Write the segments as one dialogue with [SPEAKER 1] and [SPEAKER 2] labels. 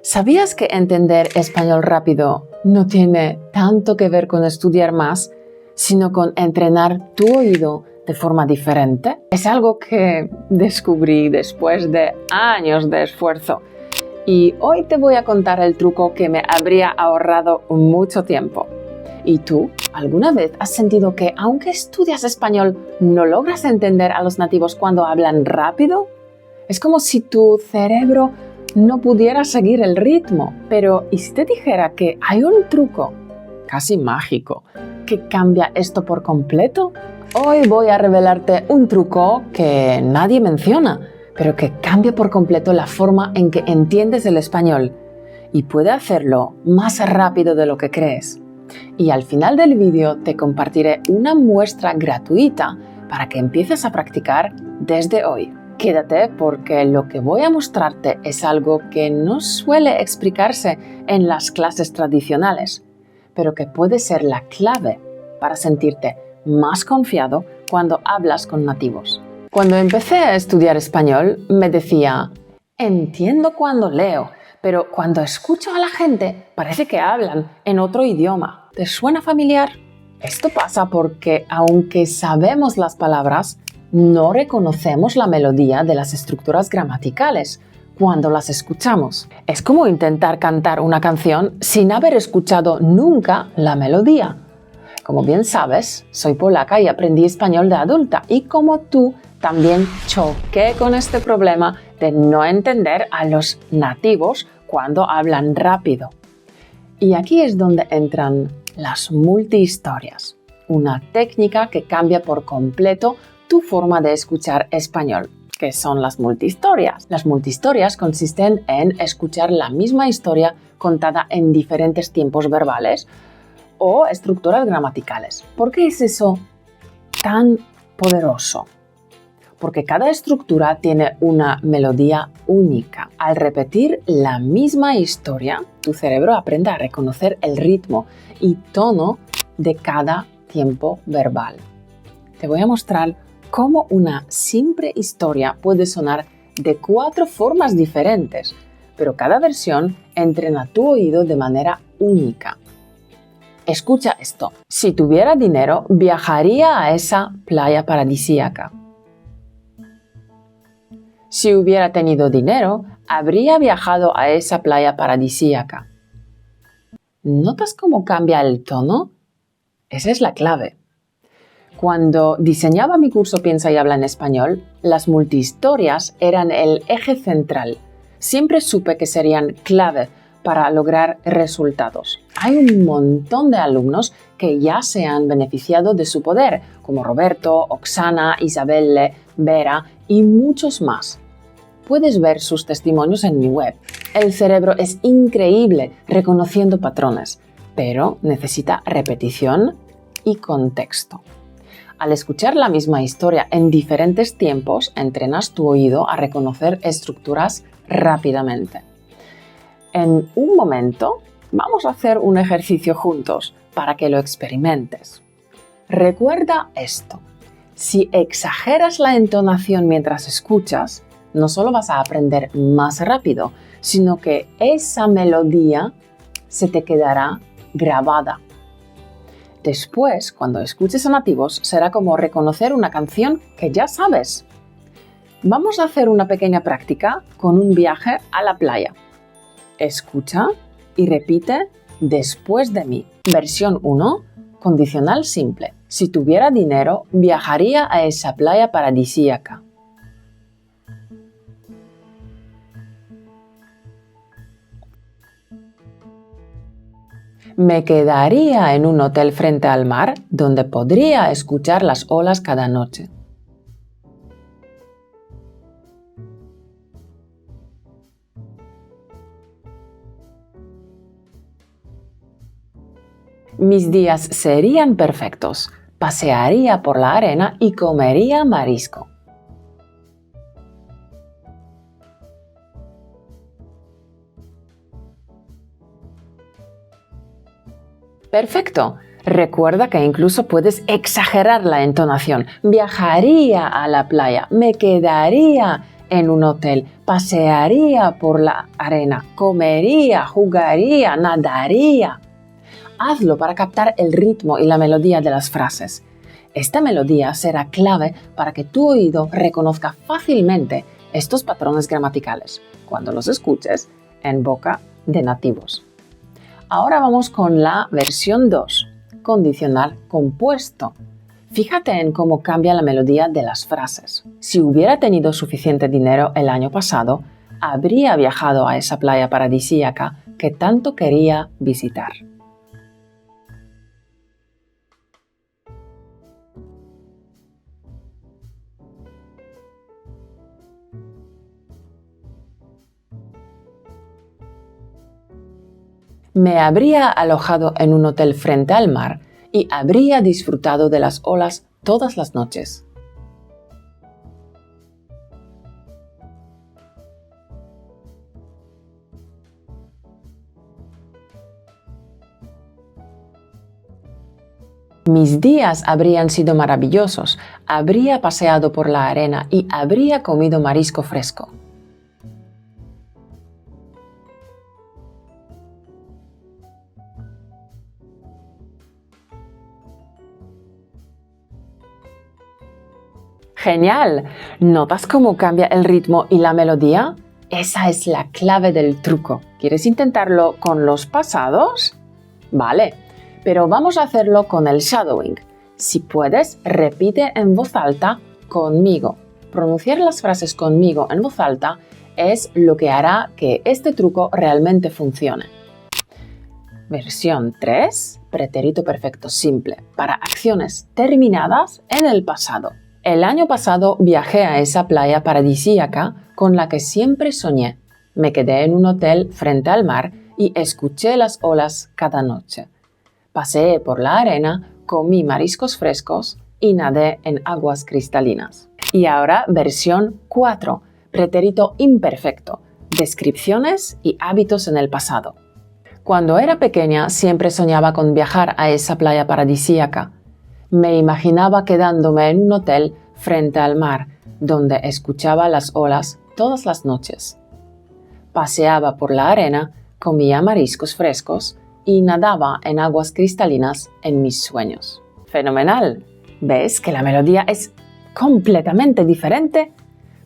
[SPEAKER 1] ¿Sabías que entender español rápido no tiene tanto que ver con estudiar más, sino con entrenar tu oído de forma diferente? Es algo que descubrí después de años de esfuerzo. Y hoy te voy a contar el truco que me habría ahorrado mucho tiempo. ¿Y tú? ¿Alguna vez has sentido que aunque estudias español no logras entender a los nativos cuando hablan rápido? Es como si tu cerebro no pudiera seguir el ritmo. Pero ¿y si te dijera que hay un truco casi mágico que cambia esto por completo? Hoy voy a revelarte un truco que nadie menciona, pero que cambia por completo la forma en que entiendes el español y puede hacerlo más rápido de lo que crees. Y al final del vídeo te compartiré una muestra gratuita para que empieces a practicar desde hoy. Quédate porque lo que voy a mostrarte es algo que no suele explicarse en las clases tradicionales, pero que puede ser la clave para sentirte más confiado cuando hablas con nativos. Cuando empecé a estudiar español me decía, entiendo cuando leo, pero cuando escucho a la gente parece que hablan en otro idioma. ¿Te suena familiar? Esto pasa porque aunque sabemos las palabras, no reconocemos la melodía de las estructuras gramaticales cuando las escuchamos. Es como intentar cantar una canción sin haber escuchado nunca la melodía. Como bien sabes, soy polaca y aprendí español de adulta y como tú también choqué con este problema de no entender a los nativos cuando hablan rápido. Y aquí es donde entran las multihistorias, una técnica que cambia por completo tu forma de escuchar español. ¿Qué son las multihistorias? Las multihistorias consisten en escuchar la misma historia contada en diferentes tiempos verbales o estructuras gramaticales. ¿Por qué es eso tan poderoso? Porque cada estructura tiene una melodía única. Al repetir la misma historia, tu cerebro aprende a reconocer el ritmo y tono de cada tiempo verbal. Te voy a mostrar cómo una simple historia puede sonar de 4 formas diferentes, pero cada versión entrena tu oído de manera única. Escucha esto. Si tuviera dinero, viajaría a esa playa paradisíaca. Si hubiera tenido dinero, habría viajado a esa playa paradisíaca. ¿Notas cómo cambia el tono? Esa es la clave. Cuando diseñaba mi curso Piensa y Habla en Español, las multihistorias eran el eje central. Siempre supe que serían clave para lograr resultados. Hay un montón de alumnos que ya se han beneficiado de su poder, como Roberto, Oksana, Isabelle, Vera y muchos más. Puedes ver sus testimonios en mi web. El cerebro es increíble reconociendo patrones, pero necesita repetición y contexto. Al escuchar la misma historia en diferentes tiempos, entrenas tu oído a reconocer estructuras rápidamente. En un momento, vamos a hacer un ejercicio juntos para que lo experimentes. Recuerda esto. Si exageras la entonación mientras escuchas, no solo vas a aprender más rápido, sino que esa melodía se te quedará grabada. Después, cuando escuches a nativos, será como reconocer una canción que ya sabes. Vamos a hacer una pequeña práctica con un viaje a la playa. Escucha y repite después de mí. Versión 1, condicional simple. Si tuviera dinero, viajaría a esa playa paradisíaca. Me quedaría en un hotel frente al mar donde podría escuchar las olas cada noche. Mis días serían perfectos. Pasearía por la arena y comería marisco. Perfecto. Recuerda que incluso puedes exagerar la entonación. Viajaría a la playa. Me quedaría en un hotel, pasearía por la arena, comería, jugaría, nadaría. Hazlo para captar el ritmo y la melodía de las frases. Esta melodía será clave para que tu oído reconozca fácilmente estos patrones gramaticales cuando los escuches en boca de nativos. Ahora vamos con la versión 2, condicional compuesto. Fíjate en cómo cambia la melodía de las frases. Si hubiera tenido suficiente dinero el año pasado, habría viajado a esa playa paradisíaca que tanto quería visitar. Me habría alojado en un hotel frente al mar y habría disfrutado de las olas todas las noches. Mis días habrían sido maravillosos, habría paseado por la arena y habría comido marisco fresco. ¡Genial! ¿Notas cómo cambia el ritmo y la melodía? Esa es la clave del truco. ¿Quieres intentarlo con los pasados? Vale, pero vamos a hacerlo con el shadowing. Si puedes, repite en voz alta conmigo. Pronunciar las frases conmigo en voz alta es lo que hará que este truco realmente funcione. Versión 3, pretérito perfecto simple, para acciones terminadas en el pasado. El año pasado viajé a esa playa paradisíaca con la que siempre soñé. Me quedé en un hotel frente al mar y escuché las olas cada noche. Paseé por la arena, comí mariscos frescos y nadé en aguas cristalinas. Y ahora versión 4, pretérito imperfecto, descripciones y hábitos en el pasado. Cuando era pequeña siempre soñaba con viajar a esa playa paradisíaca. Me imaginaba quedándome en un hotel frente al mar, donde escuchaba las olas todas las noches. Paseaba por la arena, comía mariscos frescos y nadaba en aguas cristalinas en mis sueños. ¡Fenomenal! ¿Ves que la melodía es completamente diferente?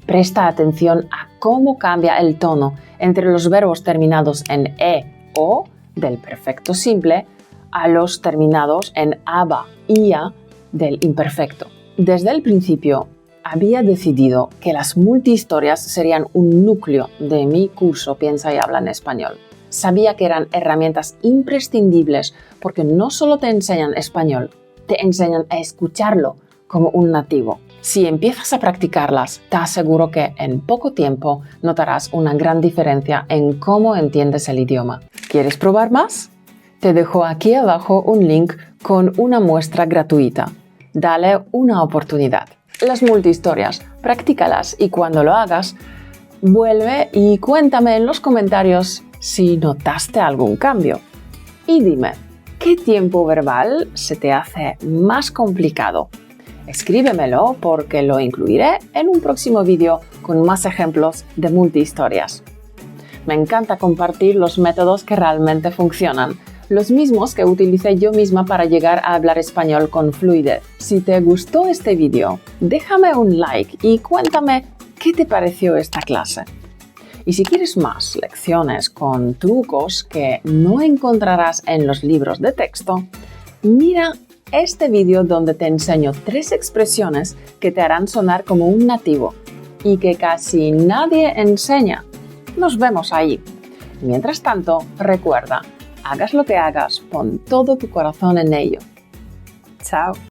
[SPEAKER 1] Presta atención a cómo cambia el tono entre los verbos terminados en e, o, del perfecto simple, a los terminados en aba, ia, del imperfecto. Desde el principio había decidido que las multihistorias serían un núcleo de mi curso Piensa y habla en español. Sabía que eran herramientas imprescindibles porque no solo te enseñan español, te enseñan a escucharlo como un nativo. Si empiezas a practicarlas, te aseguro que en poco tiempo notarás una gran diferencia en cómo entiendes el idioma. ¿Quieres probar más? Te dejo aquí abajo un link con una muestra gratuita. Dale una oportunidad. Las multihistorias, practícalas y cuando lo hagas, vuelve y cuéntame en los comentarios si notaste algún cambio. Y dime, ¿qué tiempo verbal se te hace más complicado? Escríbemelo porque lo incluiré en un próximo vídeo con más ejemplos de multihistorias. Me encanta compartir los métodos que realmente funcionan, los mismos que utilicé yo misma para llegar a hablar español con fluidez. Si te gustó este vídeo, déjame un like y cuéntame qué te pareció esta clase. Y si quieres más lecciones con trucos que no encontrarás en los libros de texto, mira este vídeo donde te enseño 3 expresiones que te harán sonar como un nativo y que casi nadie enseña. Nos vemos ahí. Mientras tanto, recuerda, hagas lo que hagas, pon todo tu corazón en ello. Chao.